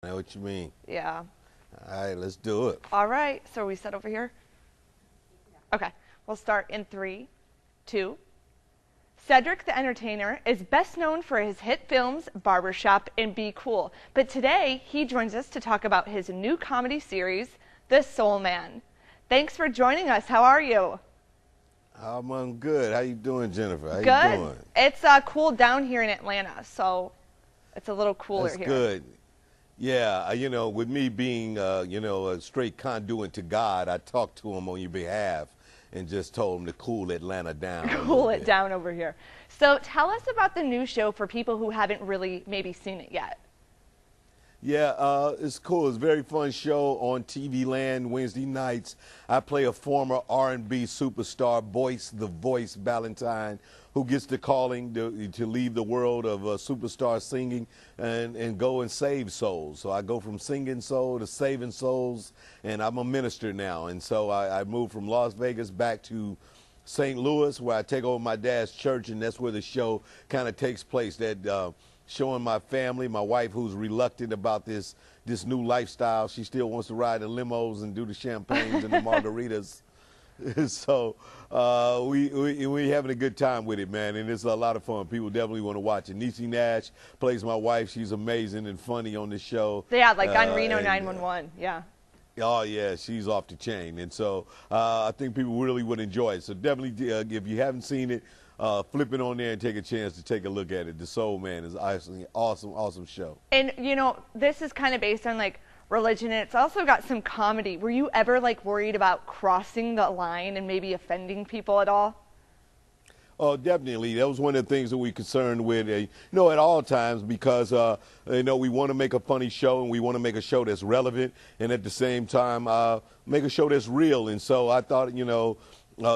I know what you mean. Yeah. All right, let's do it. All right. So are we set over here? Okay. We'll start in 3, 2. Cedric the Entertainer is best known for his hit films Barbershop and Be Cool, but today he joins us to talk about his new comedy series, The Soul Man. Thanks for joining us. How are you? I'm good. How you doing, Jennifer? How Good. you doing? It's cooled down here in Atlanta, so it's a little cooler That's here. good. Yeah, with me being, a straight conduit to God, I talked to him on your behalf and just told him to cool Atlanta down. Cool it down over here. So tell us about the new show for people who haven't really maybe seen it yet. Yeah, it's cool. It's a very fun show on TV Land Wednesday nights. I play a former R&B superstar, the voice Valentine, who gets the calling to leave the world of superstar singing and go and save souls. So I go from singing soul to saving souls, and I'm a minister now. And so I moved from Las Vegas back to St. Louis, where I take over my dad's church, and that's where the show kind of takes place. Showing my family, my wife, who's reluctant about this new lifestyle. She still wants to ride the limos and do the champagnes and the margaritas. So we having a good time with it, man, and it's a lot of fun. People definitely want to watch it. Niecy Nash plays my wife. She's amazing and funny on the show. Yeah, like on Reno 911. Yeah. Oh, yeah, she's off the chain. And so I think people really would enjoy it. So definitely, if you haven't seen it, flip it on there and take a chance to take a look at it. The Soul Man is actually awesome show. And, this is kind of based on, like, religion, and it's also got some comedy. Were you ever, like, worried about crossing the line and maybe offending people at all? Oh, definitely. That was one of the things that we concerned with, at all times, because, we want to make a funny show and we want to make a show that's relevant and at the same time make a show that's real. And so I thought,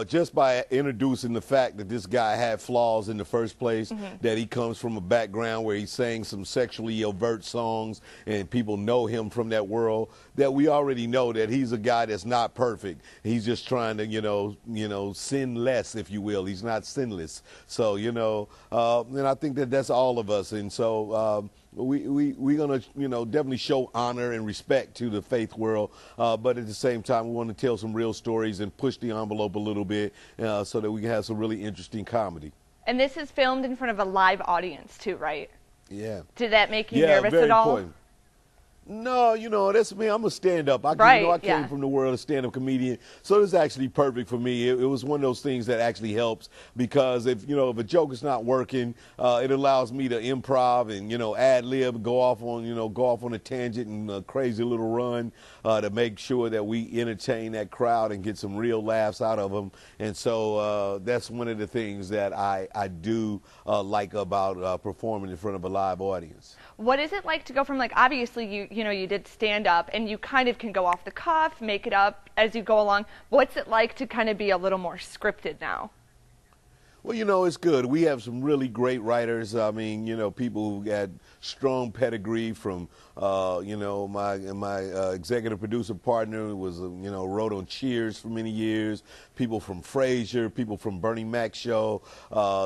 just by introducing the fact that this guy had flaws in the first place, that he comes from a background where he sang some sexually overt songs and people know him from that world, that we already know that he's a guy that's not perfect. He's just trying to, sin less, if you will. He's not sinless. So, and I think that that's all of us. And so we're going to, definitely show honor and respect to the faith world. But at the same time, we want to tell some real stories and push the envelope a little bit so that we can have some really interesting comedy. And this is filmed in front of a live audience, too, right? Yeah. Did that make you nervous at all? Important. No, that's me. I'm a stand-up. I came from the world of stand-up comedian, so it's actually perfect for me. It was one of those things that actually helps because if a joke is not working, it allows me to improv and ad-lib, go off on a tangent and a crazy little run to make sure that we entertain that crowd and get some real laughs out of them. And so that's one of the things that I do like about performing in front of a live audience. What is it like to go from, like, obviously you did stand up and you kind of can go off the cuff, make it up as you go along. What's it like to kind of be a little more scripted now? Well, it's good. We have some really great writers. I mean, people who had strong pedigree from, my executive producer partner was, wrote on Cheers for many years. People from Frasier, people from Bernie Mac show.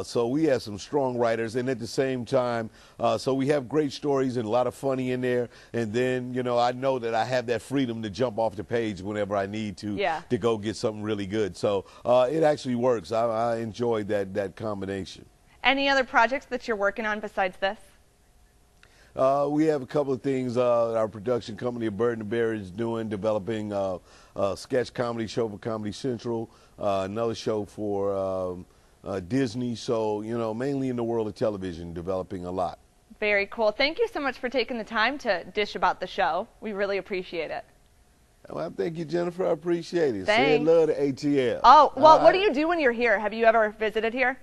So we have some strong writers. And at the same time, so we have great stories and a lot of funny in there. And then, I know that I have that freedom to jump off the page whenever I need to go get something really good. So it actually works. I enjoyed that combination. Any other projects that you're working on besides this? We have a couple of things our production company, Bird and Bear, is doing, developing a sketch comedy show for Comedy Central, another show for Disney. So, mainly in the world of television, developing a lot. Very cool. Thank you so much for taking the time to dish about the show. We really appreciate it. Well, thank you, Jennifer. I appreciate it. Thanks. Say love to ATL. Oh, well, what do you do when you're here? Have you ever visited here?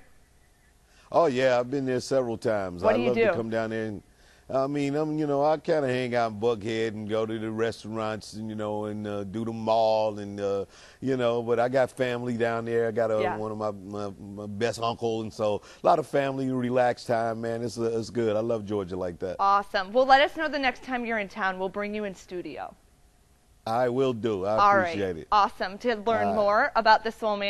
Oh, yeah, I've been there several times. What do you do? I love to come down there and I kind of hang out in Buckhead and go to the restaurants and, and do the mall and, but I got family down there. I got one of my best uncle. And so a lot of family, relaxed time, man. It's good. I love Georgia like that. Awesome. Well, let us know the next time you're in town. We'll bring you in studio. I will do. I appreciate it. Awesome. To learn more about the Soul Man.